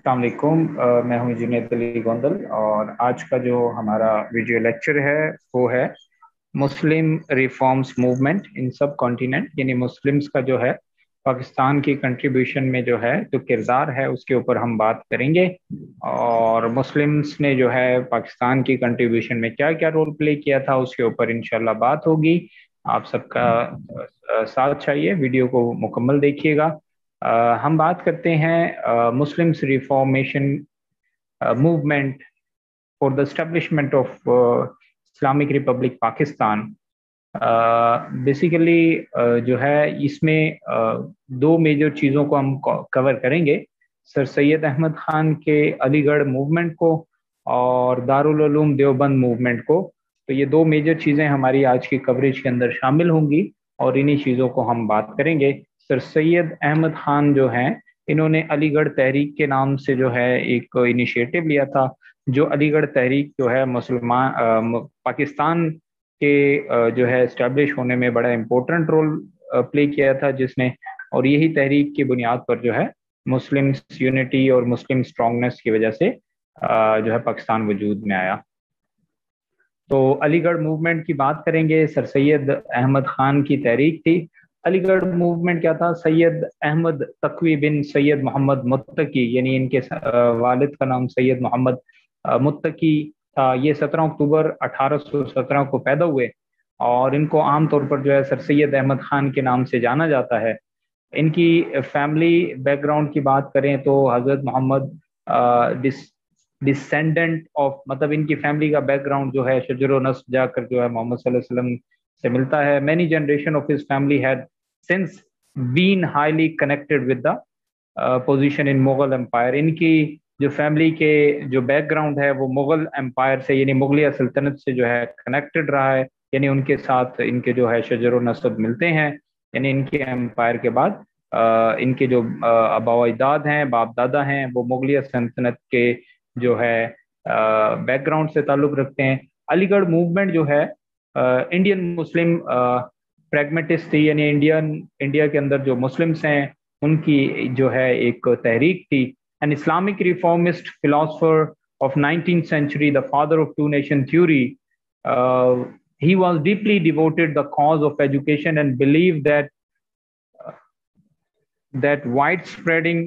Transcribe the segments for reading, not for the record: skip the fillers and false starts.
अस्सलाम वालेकुम। मैं हूं जुनैद अली गोंदल और आज का जो हमारा वीडियो लेक्चर है वो है मुस्लिम रिफॉर्म्स मूवमेंट इन सब कॉन्टिनेंट, यानी मुस्लिम्स का जो है पाकिस्तान की कंट्रीब्यूशन में जो है जो किरदार है उसके ऊपर हम बात करेंगे। और मुस्लिम्स ने जो है पाकिस्तान की कंट्रीब्यूशन में क्या क्या रोल प्ले किया था उसके ऊपर इंशाल्लाह बात होगी। आप सबका साथ चाहिए, वीडियो को मुकम्मल देखिएगा। हम बात करते हैं Muslims reformation movement for the establishment of Islamic Republic Pakistan. Basically जो है इसमें दो मेजर चीज़ों को हम कवर करेंगे, सर सैयद अहमद खान के अलीगढ़ मूवमेंट को और दारुल उलूम देवबंद मूवमेंट को। तो ये दो मेजर चीज़ें हमारी आज की कवरेज के अंदर शामिल होंगी और इन्हीं चीज़ों को हम बात करेंगे। सर सैयद अहमद खान जो हैं, इन्होंने अलीगढ़ तहरीक के नाम से जो है एक इनिशिएटिव लिया था। जो अलीगढ़ तहरीक जो है मुसलमान पाकिस्तान के जो है इस्टेब्लिश होने में बड़ा इम्पोर्टेंट रोल प्ले किया था जिसने, और यही तहरीक की बुनियाद पर जो है मुस्लिम यूनिटी और मुस्लिम स्ट्रांगनेस की वजह से जो है पाकिस्तान वजूद में आया। तो अलीगढ़ मूवमेंट की बात करेंगे। सर सैयद अहमद खान की तहरीक थी। अलीगढ़ मूवमेंट क्या था? सैयद अहमद तकवी बिन सैयद मोहम्मद मुत्तकी, यानी इनके वालिद का नाम सैयद मोहम्मद मुत्तकी था। ये 17 अक्टूबर 1817 को पैदा हुए और इनको आमतौर पर जो है सर सैयद अहमद खान के नाम से जाना जाता है। इनकी फैमिली बैकग्राउंड की बात करें तो हजरत मोहम्मद डिसेंडेंट ऑफ, मतलब इनकी फैमिली का बैकग्राउंड जो है शजर नस्ब जाकर जो है मोहम्मद सल्लल्लाहु अलैहि वसल्लम से मिलता है। Many generation of his family had since been highly connected with the position in Mughal empire. इनकी जो फैमिली के जो बैकग्राउंड है वो मुगल एम्पायर से, यानी मुगलिया सल्तनत से जो है कनेक्टेड रहा है, यानी उनके साथ इनके जो है शजर नस्ब मिलते हैं। यानी इनके एम्पायर के बाद इनके जो आबा अजदाद हैं, बाप दादा हैं, वो मुगलिया सल्तनत के जो है बैकग्राउंड से ताल्लुक रखते हैं। अलीगढ़ मूवमेंट जो है इंडियन मुस्लिम प्रैग्मेटिस्ट थी, यानी इंडिया के अंदर जो मुस्लिम्स हैं उनकी जो है एक तहरीक थी। An Islamic reformist philosopher of 19th century, the father of two nation theory. He was deeply devoted the cause of education and believed that widespreading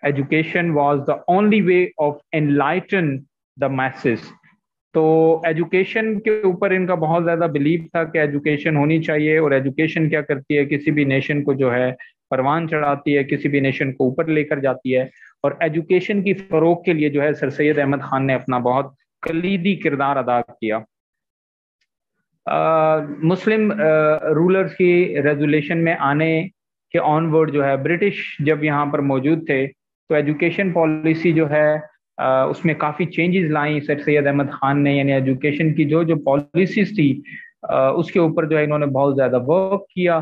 education was the only way of enlighten the masses. तो education के ऊपर इनका बहुत ज्यादा believe था कि education होनी चाहिए, और एजुकेशन क्या करती है, किसी भी नेशन को जो है परवान चढ़ाती है, किसी भी नेशन को ऊपर लेकर जाती है। और एजुकेशन की फरोग के लिए जो है सर सैयद अहमद खान ने अपना बहुत कलीदी किरदार अदा किया। मुस्लिम रूलर्स की रेजुलेशन में आने के ऑनवर्ड जो है ब्रिटिश जब यहाँ पर मौजूद थे तो एजुकेशन पॉलिसी जो है उसमें काफ़ी चेंजेस लाई सर सैयद अहमद खान ने। यानी एजुकेशन की जो जो पॉलिसीज थी उसके ऊपर जो है इन्होंने बहुत ज़्यादा वर्क किया।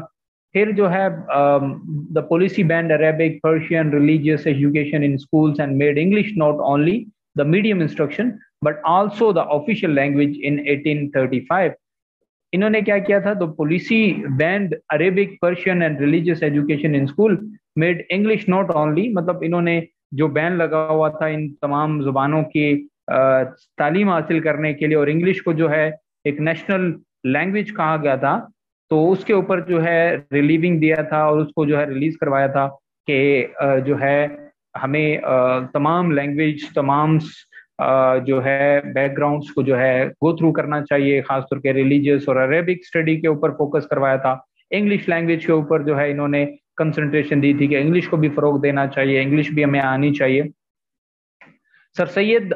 फिर जो है the policy band Arabic, Persian, religious education in schools and made English not only the medium instruction but also the official language in 1835। इन्होंने क्या किया था? तो policy band Arabic, Persian and religious education in school made English not only, मतलब इन्होंने जो ban लगा हुआ था इन तमाम जुबानों की तालीम हासिल करने के लिए, और इंग्लिश को जो है एक नेशनल लैंग्वेज कहा गया था, तो उसके ऊपर जो है रिलीविंग दिया था और उसको जो है रिलीज करवाया था कि जो है हमें तमाम लैंग्वेज, तमाम जो है बैकग्राउंड्स को जो है गो थ्रू करना चाहिए। खासतौर के रिलीजियस और अरेबिक स्टडी के ऊपर फोकस करवाया था। इंग्लिश लैंग्वेज के ऊपर जो है इन्होंने कंसंट्रेशन दी थी कि इंग्लिश को भी फरोग देना चाहिए, इंग्लिश भी हमें आनी चाहिए। Sir Syed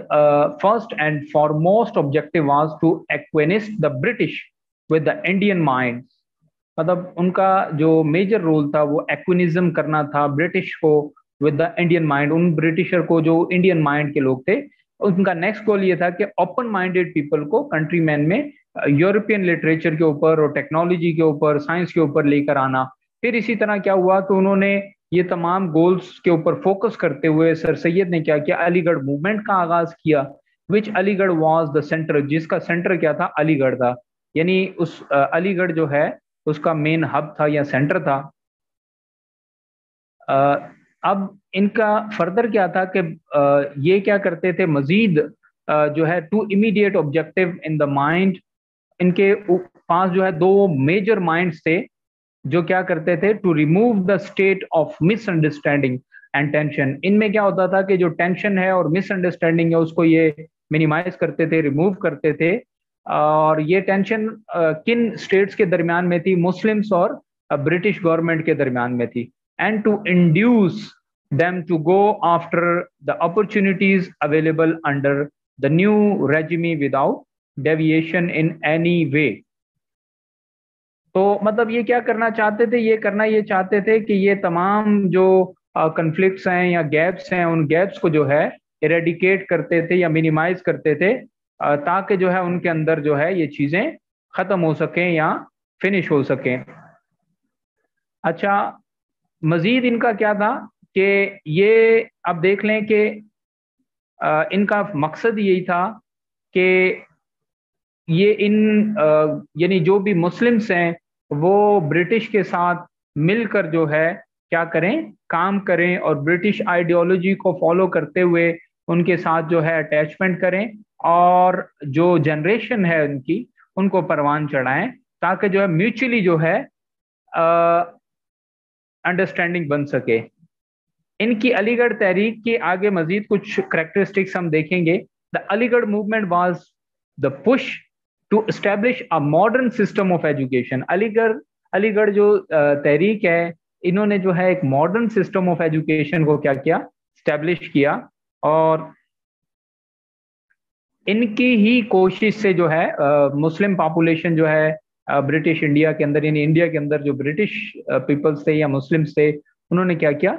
first and foremost objective was to acquaint the British with the Indian mind. मतलब उनका जो मेजर रोल था वो एक्विनिज्म करना था ब्रिटिश को विद द इंडियन माइंड, उन ब्रिटिशर को जो इंडियन माइंड के लोग थे। उनका नेक्स्ट गोल ये था कि ओपन माइंडेड पीपल को कंट्री मैन में यूरोपियन लिटरेचर के ऊपर और टेक्नोलॉजी के ऊपर, साइंस के ऊपर लेकर आना। फिर इसी तरह क्या हुआ कि उन्होंने ये तमाम गोल्स के ऊपर फोकस करते हुए सर सैयद ने क्या किया? अलीगढ़ मूवमेंट का आगाज किया, विच अलीगढ़ वाज द सेंटर, जिसका सेंटर क्या था? अलीगढ़ था। यानी उस अलीगढ़ जो है उसका मेन हब था या सेंटर था। अब इनका फर्दर क्या था कि ये क्या करते थे मजीद जो है to immediate objective in the mind, इनके पास जो है दो मेजर माइंड्स थे जो क्या करते थे to remove the state of misunderstanding and tension. इनमें क्या होता था कि जो टेंशन है और मिसअंडरस्टैंडिंग है उसको ये मिनिमाइज करते थे, रिमूव करते थे। और ये टेंशन किन स्टेट्स के दरमियान में थी? मुस्लिम्स और ब्रिटिश गवर्नमेंट के दरमियान में थी। And to induce them to go after the opportunities available under the new regime without deviation in any way। तो मतलब ये क्या करना चाहते थे? ये चाहते थे कि ये तमाम जो कंफ्लिक्ट्स हैं या गैप्स हैं, उन गैप्स को जो है इरेडिकेट करते थे या मिनिमाइज करते थे, ताकि जो है उनके अंदर जो है ये चीजें खत्म हो सकें या फिनिश हो सकें। अच्छा, मजीद इनका क्या था कि ये अब देख लें कि इनका मकसद यही था कि ये यानी जो भी मुस्लिम्स हैं वो ब्रिटिश के साथ मिलकर जो है क्या करें, काम करें और ब्रिटिश आइडियोलॉजी को फॉलो करते हुए उनके साथ जो है अटैचमेंट करें और जो जनरेशन है उनकी, उनको परवान चढ़ाएं, ताकि जो है म्यूचुअली जो है अंडरस्टैंडिंग बन सके। इनकी अलीगढ़ तहरीक के आगे मजीद कुछ करेक्टरिस्टिक्स हम देखेंगे। The Aligarh movement was the push to establish a modern system of education. Aligarh जो तहरीक है, इन्होंने जो है एक मॉडर्न सिस्टम ऑफ एजुकेशन को क्या किया, एस्टेब्लिश किया। और इनकी ही कोशिश से जो है मुस्लिम पॉपुलेशन जो है ब्रिटिश इंडिया के अंदर, यानी इंडिया के अंदर जो ब्रिटिश पीपल्स थे या मुस्लिम्स थे, उन्होंने क्या किया,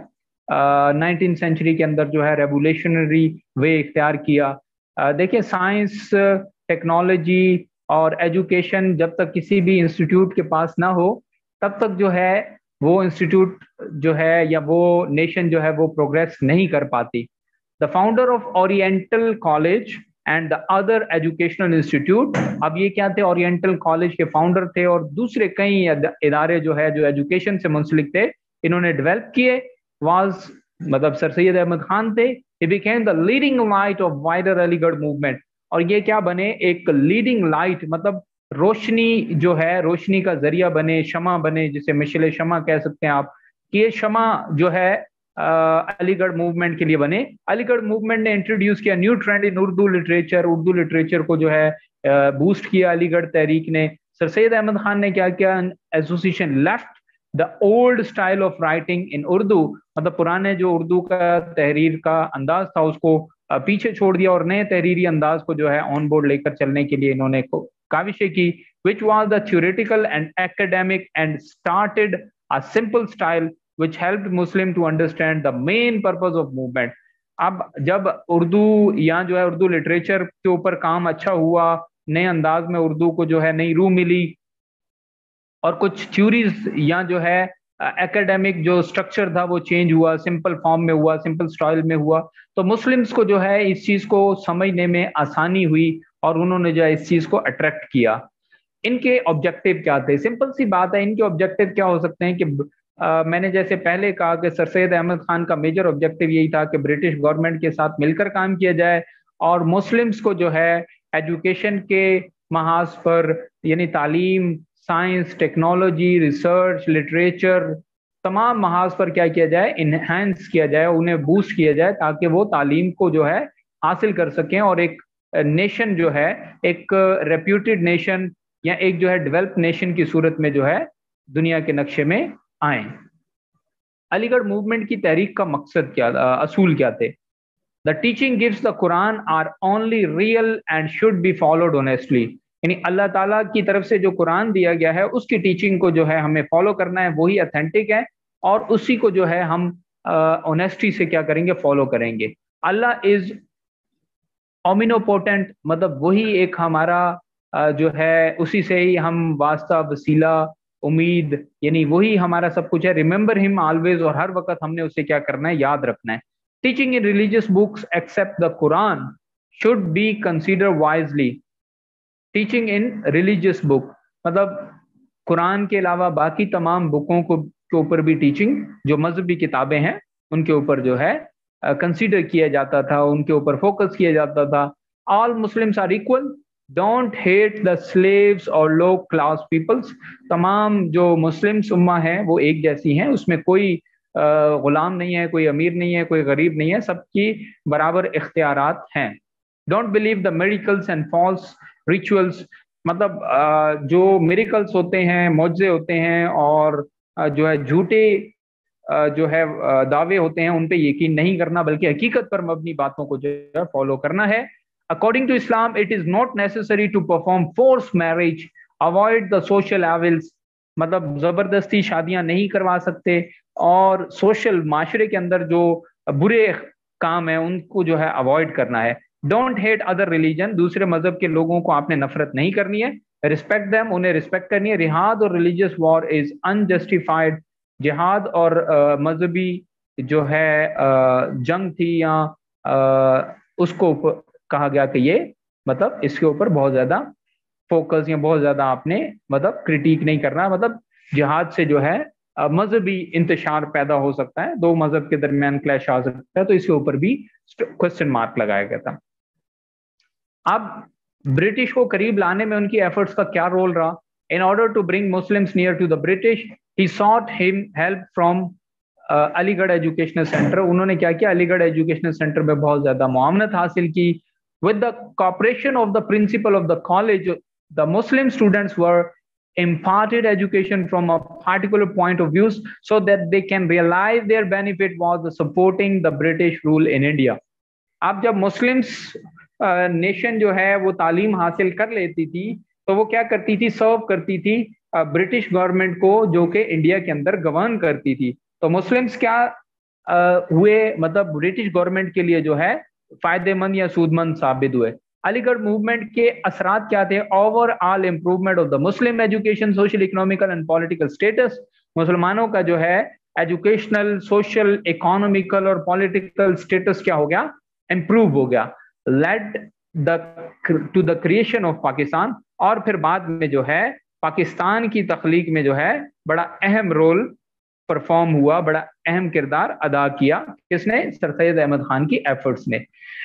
19th सेंचुरी के अंदर जो है रेवोल्यूशनरी वे इख्तियार किया। देखिए, साइंस, टेक्नोलॉजी और एजुकेशन जब तक किसी भी इंस्टीट्यूट के पास ना हो, तब तक जो है वो इंस्टीट्यूट जो है या वो नेशन जो है वो प्रोग्रेस नहीं कर पाती। The founder of oriental college and the other educational institute, अब ये क्या थे, ओरिएंटल कॉलेज के फाउंडर थे और दूसरे कई इदारे जो है जो एजुकेशन से मुंसलिक थे, इन्होंने डेवलप किए। वाज मतलब सर सैयद अहमद खान थे। he became the leading light of wider Aligarh movement. और ये क्या बने, एक लीडिंग लाइट, मतलब रोशनी जो है, रोशनी का जरिया बने, शमा बने, जिसे मिशले शमा कह सकते हैं आप, कि ये शमा जो है अलीगढ़ मूवमेंट के लिए बने। अलीगढ़ मूवमेंट ने इंट्रोड्यूस किया न्यू ट्रेंड इन उर्दू लिटरेचर, उर्दू लिटरेचर को जो है बूस्ट किया अलीगढ़ तहरीक ने। सर सैयद अहमद खान ने क्या किया, association left the old style of writing in Urdu, मतलब पुराने जो उर्दू का तहरीर का अंदाज था उसको पीछे छोड़ दिया और नए तहरीरी अंदाज को जो है ऑन बोर्ड लेकर चलने के लिए इन्होंने काविशें की। Which was the theoretical and academic and started a simple style which helped Muslim to understand the main purpose of movement। अब जब उर्दू या जो है उर्दू लिटरेचर के ऊपर काम अच्छा हुआ, नए अंदाज में उर्दू को जो है नई रूह मिली और कुछ थ्योरीज या जो है एकेडमिक जो स्ट्रक्चर था वो चेंज हुआ, सिंपल फॉर्म में हुआ, सिंपल स्टाइल में हुआ, तो मुस्लिम्स को जो है इस चीज को समझने में आसानी हुई और उन्होंने जो है इस चीज को अट्रैक्ट किया। इनके ऑब्जेक्टिव क्या थे? सिंपल सी बात है, इनके ऑब्जेक्टिव क्या हो सकते हैं कि मैंने जैसे पहले कहा कि सर सैयद अहमद खान का मेजर ऑब्जेक्टिव यही था कि ब्रिटिश गवर्नमेंट के साथ मिलकर काम किया जाए और मुस्लिम्स को जो है एजुकेशन के महाज पर, यानी तालीम, साइंस, टेक्नोलॉजी, रिसर्च, लिटरेचर, तमाम महाज पर क्या किया जाए, इनहेंस किया जाए, उन्हें बूस्ट किया जाए, ताकि वो तालीम को जो है हासिल कर सकें और एक नेशन जो है, एक रेप्यूटेड नेशन या एक जो है डेवलप नेशन की सूरत में जो है दुनिया के नक्शे में आए। अलीगढ़ मूवमेंट की तहरीक का मकसद क्या, असूल क्या थे? The teaching gives the Quran are only real and should be followed honestly, यानी अल्लाह ताला की तरफ से जो कुरान दिया गया है उसकी टीचिंग को जो है हमें फॉलो करना है, वही ऑथेंटिक है और उसी को जो है हम ऑनेस्टी से क्या करेंगे, फॉलो करेंगे। अल्लाह इज ओमिनोपोटेंट, मतलब वही एक हमारा जो है उसी से ही हम वास्ता, वसीला, उम्मीद, यानी वही हमारा सब कुछ है। रिमेंबर हिम ऑलवेज, और हर वक्त हमने उसे क्या करना है, याद रखना है। Teaching in religious books except the Quran should be consider wisely. Teaching in religious book मतलब कुरान के अलावा बाकी तमाम बुकों को के ऊपर भी टीचिंग, जो मजहबी किताबें हैं ان کے اوپر جو ہے کنسیڈر کیا جاتا تھا, ان کے اوپر فوکس کیا جاتا تھا. All Muslims are equal, don't hate the slaves اور لو کلاس پیپلس. تمام جو مسلمس امہ ہیں وہ ایک جیسی ہیں, اس میں کوئی غلام نہیں ہے, کوئی امیر نہیں ہے, کوئی غریب نہیں ہے, سب کی برابر اختیارات ہیں. Don't believe the miracles and false rituals. مطلب جو میریکلس ہوتے ہیں, معجزے ہوتے ہیں, اور جو ہے جھوٹے جو ہے دعوے ہوتے ہیں, ان پہ یقین نہیں کرنا, بلکہ حقیقت پر مبنی باتوں کو جو ہے فالو کرنا ہے. According to Islam, it is not necessary to perform forced marriage, avoid the social evils. مطلب زبردستی شادیاں نہیں کروا سکتے, اور سوشل معاشرے کے اندر جو برے کام ہیں ان کو جو ہے اوائڈ کرنا ہے. ڈونٹ ہیٹ ادر ریلیجن, دوسرے مذہب کے لوگوں کو آپ نے نفرت نہیں کرنی ہے. رسپیکٹ دیم, انہیں رسپیکٹ کرنی ہے. جہاد اور ریلیجیس وار از انجسٹیفائڈ. جہاد اور مذہبی جو ہے جنگ تھی, یا اس کو کہا گیا کہ یہ مطلب اس کے اوپر بہت زیادہ فوکس یا بہت زیادہ آپ نے مطلب کرٹیک نہیں کرنا. مطلب جہاد سے جو ہے مذہبی انتشار پیدا ہو سکتا ہے, دو مذہب کے درمیان کلیش آ سکتا ہے, تو اس کے اوپر بھی کوشچن مارک لگایا گیا تھا. اب برٹش کو قریب لانے میں ان کی ایفرٹس کا کیا رول رہا؟ In order to bring Muslims near to the British, he sought him help from علی گڑھ ایجوکیشنل سینٹر. انہوں نے کیا کیا, علی گڑھ ایجوکیشنل سینٹر میں بہت زیادہ معاونت حاصل کی. With the cooperation of the principal of the college, the Muslim students were imparted education from a particular point of view so that they can realize their benefit was supporting the British rule in India. اب جب Muslims nation جو ہے وہ تعلیم حاصل کر لیتی تھی تو وہ کیا کرتی تھی, سرو کرتی تھی برٹش گورنمنٹ کو, جو کہ انڈیا کے اندر گورن کرتی تھی. تو مسلمس کیا ہوئے, مطلب برٹش گورنمنٹ کے لیے جو ہے فائدے مند یا سود مند ثابت ہوئے. علی گڑھ موومنٹ کے اثرات کیا تھے؟ Overall improvement of the Muslim education, social, economical and political status. مسلمانوں کا جو ہے ایجوکیشنل, سوشل, اکانومیکل اور پولیٹیکل اسٹیٹس کیا ہو گیا, امپروو ہو گیا. Lead to the creation of Pakistan, اور پھر بعد میں جو ہے پاکستان کی تخلیق میں جو ہے بڑا اہم رول پرفارم ہوا, بڑا اہم کردار ادا کیا. کس نے؟ سر سید احمد خان کی ایفرٹس نے.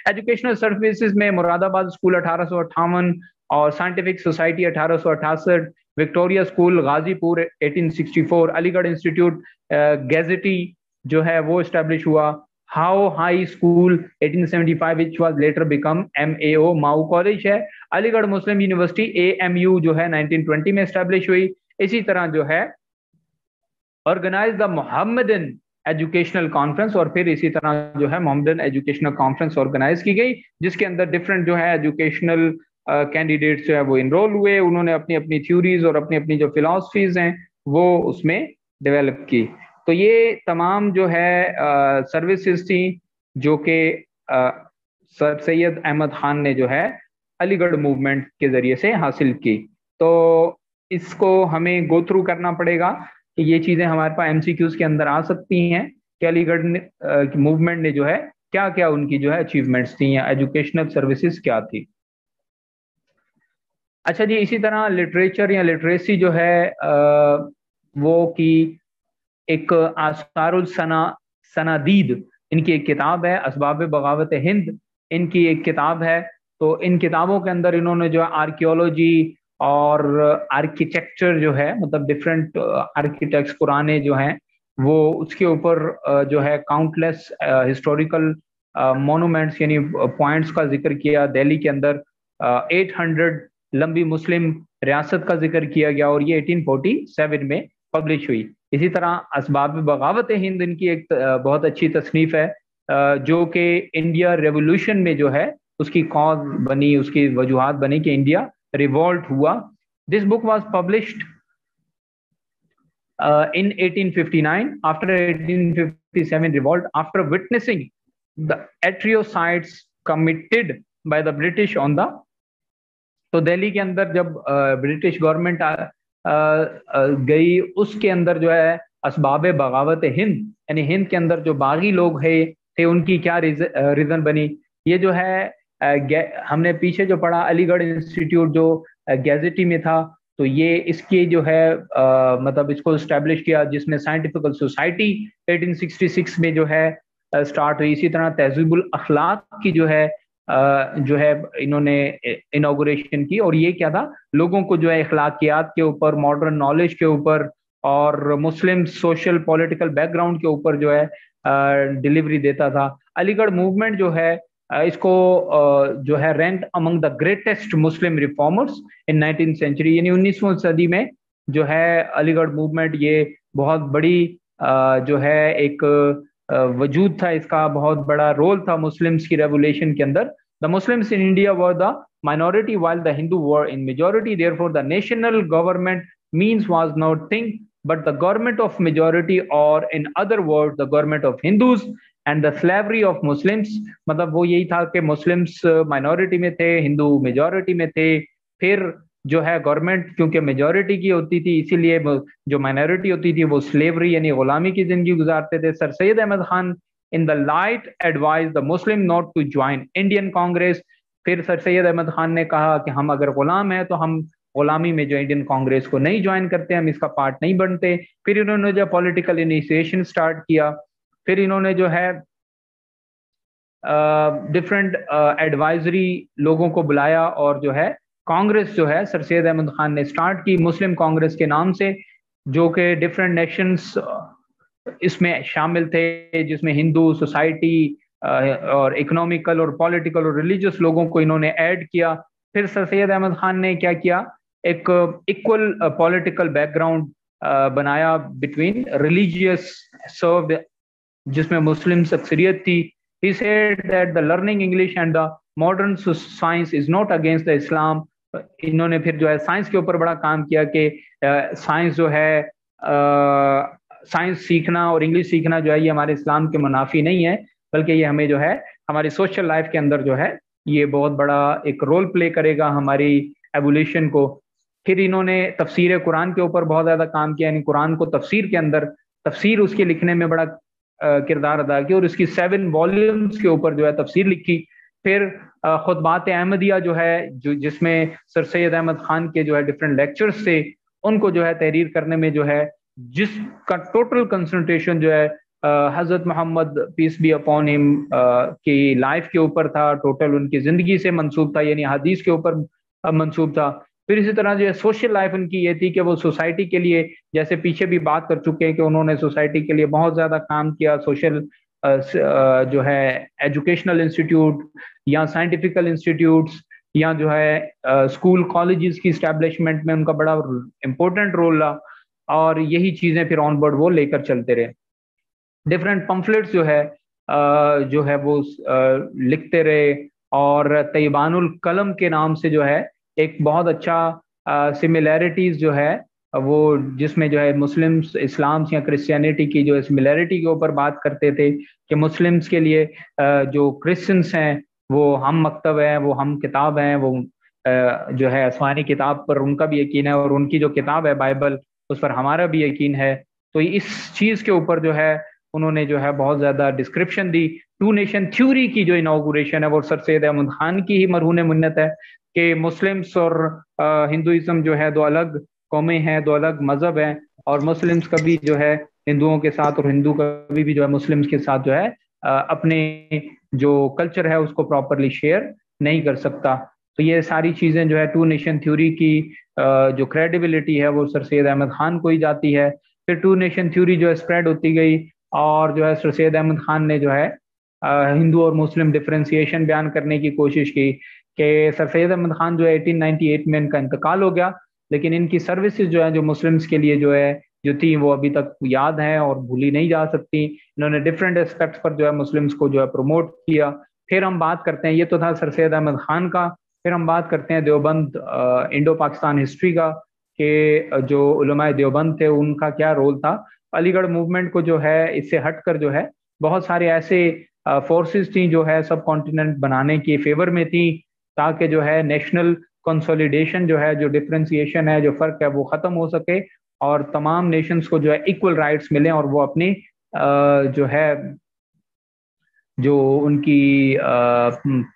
ایجوکیشنل سروسز میں مراد آباد اسکول 1858 اور سائنٹیفک سوسائٹی 1868, وکٹوریہ اسکول غازی پور 1864, علی گڑھ انسٹیٹیوٹ گیزٹی جو ہے وہ اسٹیبلش ہوا. How high school 1875 which was later become MAO, MAO college ہے. علی گڑھ مسلم یونیورسٹی AMU جو ہے 1920 میں اسٹیبلش ہوئی. اسی طرح جو ہے آرگنائز دا محمدن ایجوکیشنل کانفرنس, اور پھر اسی طرح جو ہے محمدن ایجوکیشنل کانفرنس آرگنائز کی گئی, جس کے اندر ڈفرینٹ جو ہے ایجوکیشنل کینڈیڈیٹس جو ہے وہ انرول ہوئے. انہوں نے اپنی اپنی تھیوریز اور اپنی اپنی جو فلاسفیز ہیں وہ اس میں ڈیولپ کی. تو یہ تمام جو ہے سروسز تھیں جو کہ سر سید احمد خان نے جو ہے علی گڑھ موومنٹ کے ذریعے سے حاصل کی. تو اس کو ہمیں گو تھرو کرنا پڑے گا کہ یہ چیزیں ہمارے پاس MCQs کے اندر آ سکتی ہیں کہ علی گڑھ موومنٹ نے جو ہے کیا کیا ان کی جو ہے اچیومنٹس تھیں, یا ایجوکیشنل سروسز کیا تھی. اچھا جی, اسی طرح لٹریچر یا لٹریسی جو ہے وہ کی ایک آثار السنادید, ان کی ایک کتاب ہے, اسباب بغاوت ہند ان کی ایک کتاب ہے. تو ان کتابوں کے اندر انہوں نے جو ہے آرکیولوجی اور آرکیٹیکچر جو ہے, مطلب ڈفرینٹ آرکیٹیکٹس پرانے جو ہیں وہ اس کے اوپر جو ہے کاؤنٹلیس ہسٹوریکل مونومنٹس یعنی پوائنٹس کا ذکر کیا. دہلی کے اندر 800 لمبی مسلم ریاست کا ذکر کیا گیا, اور یہ 1847 میں پبلش ہوئی. اسی طرح اسباب بغاوت ہند ان کی ایک بہت اچھی تصنیف ہے, جو کہ انڈیا ریولوشن میں جو ہے اس کی کاز بنی, اس کی وجوہات بنی کہ انڈیا ریوولٹ ہوا. This book was published in 1859 after 1857 revolt after witnessing the atrocities committed by the British on the. تو دہلی کے اندر جب برٹش گورنمنٹ گئی, اس کے اندر جو ہے اسباب بغاوت ہند یعنی ہند کے اندر جو باغی لوگ تھے ان کی کیا ریزن بنی. یہ جو ہے ہم نے پیچھے جو پڑھا علی گڑھ انسٹیٹیوٹ جو گیزٹی میں تھا, تو یہ اس کی جو ہے مطلب اس کو اسٹیبلش کیا، جس میں سائنٹیفکل سوسائٹی 1866 میں جو ہے اسٹارٹ ہوئی. اسی طرح تہذیب الاخلاق کی جو ہے انہوں نے انوگریشن کی، اور یہ کیا تھا، لوگوں کو جو ہے اخلاقیات کے اوپر، ماڈرن نالج کے اوپر اور مسلم سوشل پولیٹیکل بیک گراؤنڈ کے اوپر جو ہے ڈلیوری دیتا تھا. علی گڑھ موومنٹ جو ہے اس کو جو ہے rank Umang the greatest Muslim reformers in 19th century, یعنی 19ویں صدی میں جو ہے علی گڑھ موومنٹ یہ بہت بڑی جو ہے ایک وجود تھا، اس کا بہت بڑا رول تھا مسلمس کی ریولیشن کے اندر. The Muslims in India were the minority while the Hindu were in majority, therefore the national government means was not thing but the government of majority, or in other words the government of Hindus and the slavery of Muslims. مطلب وہ یہی تھا کہ Muslims minority میں تھے، ہندو majority میں تھے، پھر جو ہے گورنمنٹ کیونکہ میجورٹی کی ہوتی تھی اسی لیے جو مائنورٹی ہوتی تھی وہ سلیوری یعنی غلامی کی زندگی گزارتے تھے. سر سید Ahmad Khan in the light advised the Muslim not to join Indian Congress. پھر سر سید احمد خان نے کہا کہ ہم اگر غلام ہیں تو ہم غلامی میں جو انڈین کانگریس کو نہیں جوائن کرتے، ہم اس کا پارٹ نہیں بنتے. پھر انہوں نے جو پولیٹیکل انیشیشن سٹارٹ کیا، پھر انہوں نے جو ہے ڈفرینٹ ایڈوائزری لوگوں کو بلایا، اور جو ہے کانگریس جو ہے سر سید احمد خان نے سٹارٹ کی مسلم کانگریس کے نام سے، جو کہ ڈفرینٹ نیشنز اس میں شامل تھے، جس میں ہندو سوسائٹی اور اکنامیکل اور پولیٹیکل اور ریلیجیس لوگوں کو انہوں نے ایڈ کیا. پھر سر سید احمد خان نے کیا کیا، ایک ایکول پولیٹیکل بیک گراؤنڈ بنایا بٹوین ریلیجیس سرو، جس میں مسلم اکثریت تھی. He said that the learning English and the modern science is not against the Islam. انہوں نے پھر جو ہے سائنس کے اوپر بڑا کام کیا کہ سائنس جو ہے سائنس سیکھنا اور انگلش سیکھنا جو ہے یہ ہمارے اسلام کے منافی نہیں ہے، بلکہ یہ ہمیں جو ہے ہماری سوشل لائف کے اندر جو ہے یہ بہت بڑا ایک رول پلے کرے گا ہماری ایولیوشن کو. پھر انہوں نے تفسیر قرآن کے اوپر بہت زیادہ کام کیا، یعنی قرآن کو تفسیر کے اندر تفسیر اس کے لکھنے میں بڑا کردار ادا کیا، اور اس کی 7 والیومز کے اوپر جو ہے تفسیر لکھی. پھر خطبات احمدیہ جو ہے جس میں سر سید احمد خان کے جو ہے ڈفرینٹ لیکچرز تھے، ان کو جو ہے تحریر کرنے میں جو ہے جس کا ٹوٹل کنسنٹریشن جو ہے حضرت محمد پیس بی اپون ہم کی لائف کے اوپر تھا، ٹوٹل ان کی زندگی سے منسوب تھا، یعنی حدیث کے اوپر منسوب تھا. پھر اسی طرح جو ہے سوشل لائف ان کی یہ تھی کہ وہ سوسائٹی کے لیے، جیسے پیچھے بھی بات کر چکے ہیں کہ انہوں نے سوسائٹی کے لیے بہت زیادہ کام کیا، سوشل جو ہے ایجوکیشنل انسٹیٹیوٹ یا سائنٹیفکل انسٹیٹیوٹس یا جو ہے اسکول کالجز کی اسٹیبلشمنٹ میں ان کا بڑا امپورٹنٹ رول رہا، اور یہی چیزیں پھر آن بورڈ وہ لے کر چلتے رہے. ڈفرینٹ پمفلٹس جو ہے وہ لکھتے رہے، اور طیبان القلم کے نام سے جو ہے ایک بہت اچھا سملیرٹیز جو ہے وہ جس میں جو ہے مسلمس اسلام یا کرسچینٹی کی جو سملیرٹی کے اوپر بات کرتے تھے کہ مسلمس کے لیے جو کرسچنس ہیں وہ ہم مکتب ہیں، وہ ہم کتاب ہیں، وہ جو ہے آسمانی کتاب پر ان کا بھی یقین ہے، اور ان کی جو کتاب ہے بائبل اس پر ہمارا بھی یقین ہے. تو اس چیز کے اوپر جو ہے انہوں نے جو ہے بہت زیادہ ڈسکرپشن دی. 2 نیشن تھیوری کی جو انوگریشن ہے وہ سر سید احمد خان کی ہی مرہون منت ہے کہ مسلمس اور ہندوازم جو ہے 2 الگ قومیں ہیں، 2 الگ مذہب ہیں، اور مسلمس کبھی جو ہے ہندوؤں کے ساتھ اور ہندو کبھی بھی جو ہے مسلمس کے ساتھ جو ہے اپنے جو کلچر ہے اس کو پراپرلی شیئر نہیں کر سکتا. تو یہ ساری چیزیں جو ہے 2 نیشن تھیوری کی جو کریڈیبلٹی ہے وہ سر سید احمد خان کو ہی جاتی ہے. پھر 2 نیشن تھیوری جو ہے اسپریڈ ہوتی گئی، اور جو ہے سر سید احمد خان نے جو ہے ہندو اور مسلم ڈفرینسیشن بیان کرنے کی کوشش کی کہ سر سید احمد خان جو ہے 1898 میں ان کا انتقال ہو گیا، لیکن ان کی سروسز جو ہیں جو مسلمس کے لیے جو تھی وہ ابھی تک یاد ہیں اور بھولی نہیں جا سکتی. انہوں نے ڈفرینٹ اسپیکٹس پر جو ہے مسلمس کو جو ہے پروموٹ کیا. پھر ہم بات کرتے ہیں، یہ تو تھا سر سید احمد خان کا. پھر ہم بات کرتے ہیں دیوبند انڈو پاکستان ہسٹری کا، کہ جو علماء دیوبند تھے ان کا کیا رول تھا. علی گڑھ موومنٹ کو جو ہے اس سے ہٹ کر جو ہے بہت سارے ایسے فورسز تھیں جو ہے سب کانٹیننٹ بنانے کی فیور میں تھیں، تاکہ جو ہے نیشنل کنسولیڈیشن جو ہے، جو ڈفرینسیشن ہے، جو فرق ہے وہ ختم ہو سکے، اور تمام نیشنز کو جو ہے ایکول رائٹس ملیں، اور وہ اپنی جو ہے جو ان کی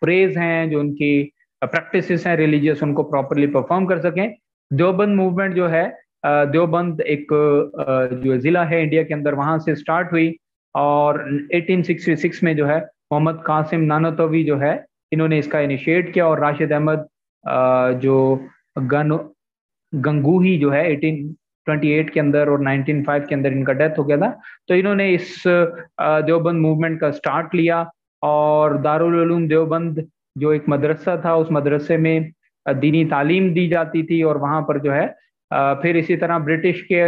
پریز ہیں، جو ان کی پریکٹسز ہیں ریلیجیس، ان کو پراپرلی پرفارم کر سکیں. देवबंद मूवमेंट जो है, देवबंद एक जो ज़िला है इंडिया के अंदर, वहाँ से स्टार्ट हुई, और 1866 में जो है मोहम्मद कासिम नानोतवी जो है, इन्होंने इसका इनिशिएट किया, और राशिद अहमद जो गन गंगूही जो है 1828 के अंदर और 1905 के अंदर इनका डेथ हो गया था। तो इन्होंने इस देवबंद मूवमेंट का स्टार्ट लिया, और दारुल उलूम देवबंद जो एक मदरसा था, उस मदरसे में दीनी तालीम दी जाती थी, और वहाँ पर जो है फिर इसी तरह ब्रिटिश के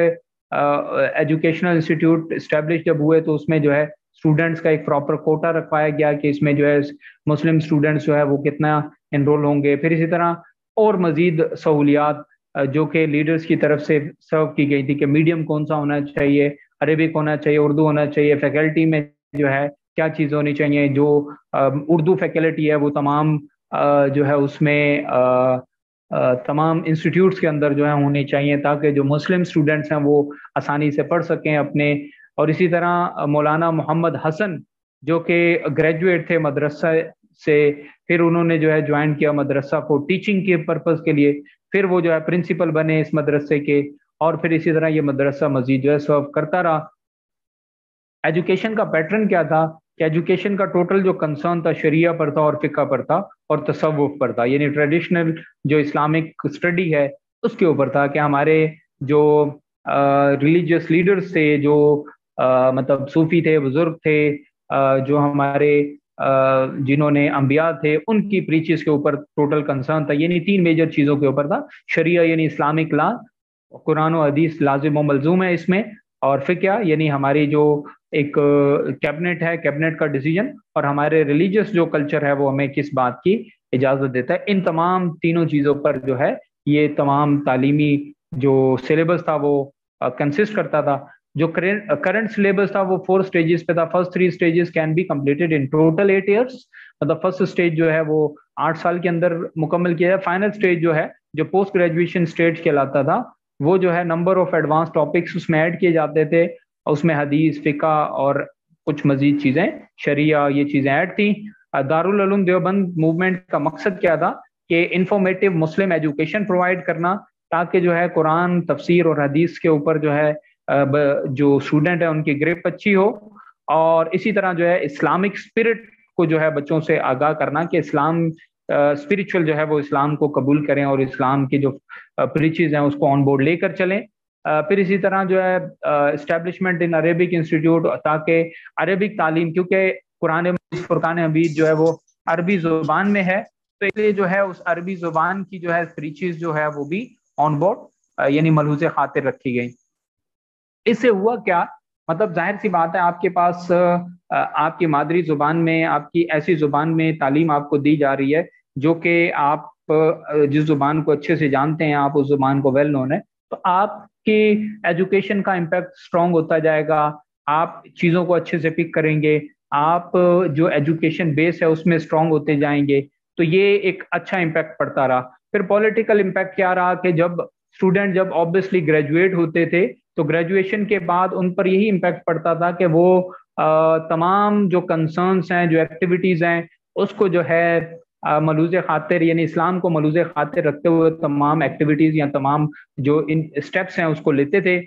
एजुकेशनल इंस्टीट्यूट इस्टेब्लिश जब हुए, तो उसमें जो है स्टूडेंट्स का एक प्रॉपर कोटा रखवाया गया कि इसमें जो है मुस्लिम स्टूडेंट्स जो है वो कितना एनरोल होंगे। फिर इसी तरह और मजीद सहूलियात जो कि लीडर्स की तरफ से सर्व की गई थी, कि मीडियम कौन सा होना चाहिए, अरेबिक होना चाहिए, उर्दू होना चाहिए, फैकल्टी में जो है क्या चीज़ होनी चाहिए, जो उर्दू फैकल्टी है वो तमाम जो है उसमें तमाम इंस्टीट्यूट्स के अंदर जो है होनी चाहिए, ताकि जो मुस्लिम स्टूडेंट्स हैं वो आसानी से पढ़ सकें अपने। और इसी तरह मौलाना मोहम्मद हसन जो कि ग्रेजुएट थे मदरसा से, फिर उन्होंने जो है ज्वाइन किया मदरसा को टीचिंग के पर्पज़ के लिए, फिर वो जो है प्रिंसिपल बने इस मदरसे के, और फिर इसी तरह ये मदरसा मजीद जो है सर्व करता रहा। एजुकेशन का पैटर्न क्या था कि एजुकेशन का टोटल जो कंसर्न था शरिया पर था, और फिका पर था, और तसव्वुफ पर था, यानी ट्रेडिशनल जो इस्लामिक स्टडी है उसके ऊपर था, कि हमारे जो रिलीजियस लीडर्स थे, जो मतलब सूफी थे, बुजुर्ग थे, जो हमारे जिन्होंने अंबिया थे, उनकी प्रीचेस के ऊपर टोटल कंसर्न था। यानी तीन मेजर चीज़ों के ऊपर था, शरिया यानी इस्लामिक लॉ, कुरान और हदीस लाजिम व मलजूम है इसमें, और फिक्या यानी हमारी जो एक कैबिनेट है, कैबिनेट का डिसीजन, और हमारे रिलीजियस जो कल्चर है वो हमें किस बात की इजाज़त देता है। इन तमाम तीनों चीज़ों पर जो है ये तमाम तालीमी जो सिलेबस था वो कंसिस्ट करता था। जो करंट सिलेबस था वो 4 स्टेजेस पे था। First 3 stages can be completed in total 8 years, मतलब फर्स्ट स्टेज जो है वो 8 साल के अंदर मुकम्मल किया है। फाइनल स्टेज जो है, जो पोस्ट ग्रेजुएशन स्टेज कहलाता था, वो जो है नंबर ऑफ एडवांस टॉपिक्स उसमें ऐड किए जाते थे, उसमें हदीस, फिका और कुछ मजीद चीज़ें, शरिया, ये चीज़ें ऐड थी। दारुल उलूम देवबंद मूवमेंट का मकसद क्या था कि इंफॉर्मेटिव मुस्लिम एजुकेशन प्रोवाइड करना, ताकि जो है कुरान, तफसीर और हदीस के ऊपर जो है जो स्टूडेंट है उनकी ग्रिप अच्छी हो, और इसी तरह जो है इस्लामिक स्पिरिट को जो है बच्चों से आगाह करना कि इस्लाम स्पिरिचुअल जो है वो इस्लाम को कबूल करें, और इस्लाम की जो प्रीचेज हैं उसको ऑन बोर्ड लेकर चलें। फिर इसी तरह जो है इस्टेब्लिशमेंट इन अरेबिक इंस्टीट्यूट, ताकि अरेबिक तालीम, क्योंकि कुरान फुरकान हमीद जो है वो अरबी जुबान में है, तो इसलिए जो है उस अरबी जुबान की जो है प्रीचेज जो है वो भी ऑन बोर्ड यानी मलहूज़ खातिर रखी गई। इससे हुआ क्या, मतलब जाहिर सी बात है, आपके पास आपकी मादरी जुबान में, आपकी ऐसी जुबान में तालीम आपको दी जा रही है जो कि आप जिस जुबान को अच्छे से जानते हैं, आप उस जुबान को वेल नोन है, तो आपकी एजुकेशन का इम्पैक्ट स्ट्रांग होता जाएगा, आप चीज़ों को अच्छे से पिक करेंगे, आप जो एजुकेशन बेस है उसमें स्ट्रांग होते जाएंगे। तो ये एक अच्छा इम्पैक्ट पड़ता रहा। फिर पॉलिटिकल इम्पैक्ट क्या रहा कि जब स्टूडेंट जब ऑब्वियसली ग्रेजुएट होते थे, तो ग्रेजुएशन के बाद उन पर यही इम्पैक्ट पड़ता था कि वो तमाम जो कंसर्न्स हैं, जो एक्टिविटीज़ हैं, उसको जो है मलूज़ खातिर यानी इस्लाम को मलूज़ खातिर रखते हुए तमाम एक्टिविटीज़ या तमाम जो इन स्टेप्स हैं उसको लेते थे।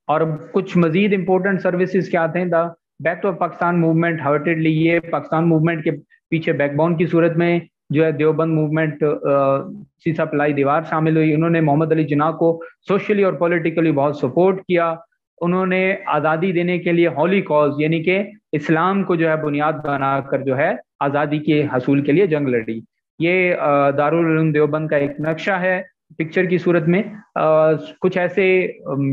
और कुछ मजीद इंपॉर्टेंट सर्विसेज क्या थे, the back to Pakistan movement heartedly, ये पाकिस्तान मूवमेंट के पीछे बैकबोन की सूरत में जो है देवबंद मूवमेंट सीसा पलाई दीवार शामिल हुई। उन्होंने मोहम्मद अली जिन्ना को सोशली और पॉलिटिकली बहुत सपोर्ट किया। उन्होंने आज़ादी देने के लिए हॉली कॉज यानी कि इस्लाम को जो है बुनियाद बनाकर जो है आज़ादी के हसूल के लिए जंग लड़ी। ये दारुल उलूम देवबंद का एक नक्शा है पिक्चर की सूरत में। कुछ ऐसे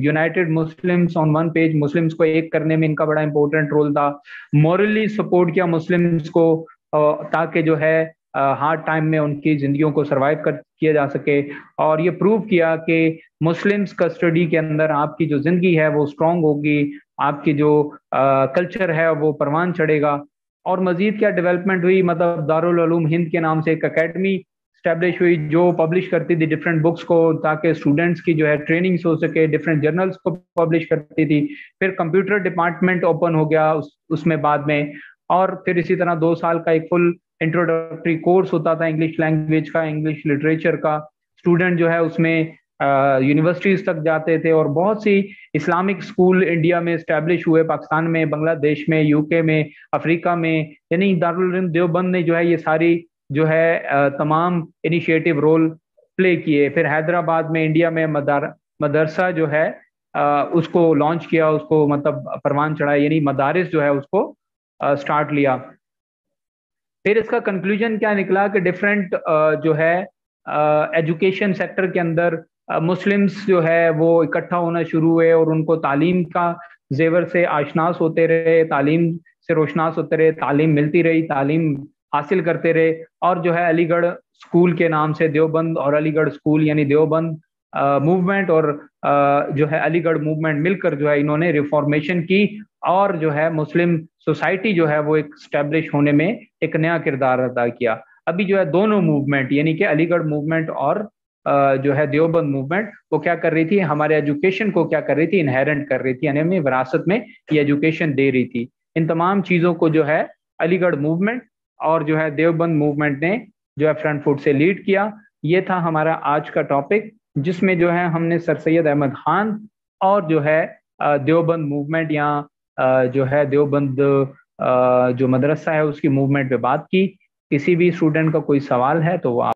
United Muslims on one page, Muslims को एक करने में इनका बड़ा इंपॉर्टेंट रोल था। मॉरली सपोर्ट किया मुस्लिम्स को ताकि जो है हार्ड टाइम में उनकी जिंदगियों को सरवाइव कर किया जा सके, और ये प्रूव किया कि मुस्लिम्स कस्टडी के अंदर आपकी जो जिंदगी है वो स्ट्रांग होगी, आपकी जो कल्चर है वो परवान चढ़ेगा। और मजीद क्या डेवलपमेंट हुई, मतलब दारुल उलूम हिंद के नाम से एक अकेडमी स्टैब्लिश हुई जो पब्लिश करती थी डिफरेंट बुक्स को, ताकि स्टूडेंट्स की जो है ट्रेनिंग्स हो सके, डिफरेंट जर्नल्स को पब्लिश करती थी। फिर कंप्यूटर डिपार्टमेंट ओपन हो गया उसमें बाद में, और फिर इसी तरह 2 साल का एक फुल इंट्रोडक्टरी कोर्स होता था इंग्लिश लैंग्वेज का, इंग्लिश लिटरेचर का। اسٹوڈنٹ جو ہے اس میں یونیورسٹیز تک جاتے تھے، اور بہت سی اسلامک اسکول انڈیا میں اسٹیبلش ہوئے، پاکستان میں، بنگلہ دیش میں، یو کے میں، افریقہ میں، یعنی دارالعلوم دیوبند نے جو ہے یہ ساری جو ہے تمام انیشیٹو رول پلے کیے۔ پھر حیدرآباد میں انڈیا میں مدرسہ جو ہے اس کو لانچ کیا، اس کو مطلب پروان چڑھا، یعنی مدارس جو ہے اس کو سٹارٹ لیا۔ پھر اس کا کنکلوژن کیا نکلا کہ ڈفرینٹ جو ہے ایجوکیشن سیکٹر کے اندر مسلمس جو ہے وہ اکٹھا ہونا شروع ہوئے، اور ان کو تعلیم کا زیور سے آشناس ہوتے رہے، تعلیم سے روشناس ہوتے رہے، تعلیم ملتی رہی، تعلیم حاصل کرتے رہے، اور جو ہے علی گڑھ اسکول کے نام سے دیوبند اور علی گڑھ اسکول یعنی دیوبند موومنٹ اور جو ہے علی گڑھ موومنٹ مل کر جو ہے انہوں نے ریفارمیشن کی، اور جو ہے مسلم سوسائٹی جو ہے وہ ایک اسٹیبلش ہونے میں ایک نیا کردار ادا کیا۔ ابھی جو ہے دونوں موومنٹ یعنی کہ علی گڑھ موومنٹ اور جو ہے دیوبند موومنٹ وہ کیا کر رہی تھی، ہمارے ایجوکیشن کو کیا کر رہی تھی، انہیرنٹ کر رہی تھی، یعنی ہمیں وراثت میں یہ ایجوکیشن دے رہی تھی۔ ان تمام چیزوں کو جو ہے علی گڑھ موومنٹ اور جو ہے دیوبند موومنٹ نے جو ہے فرنٹ فٹ سے لیڈ کیا۔ یہ تھا ہمارا آج کا ٹاپک، جس میں جو ہے ہم نے سر سید احمد خان اور جو ہے دیوبند موومنٹ یا جو ہے دیوبند جو مدرسہ ہے اس کی موومنٹ پہ بات کی۔ کسی بھی اسٹوڈنٹ کا کوئی سوال ہے تو وہ آپ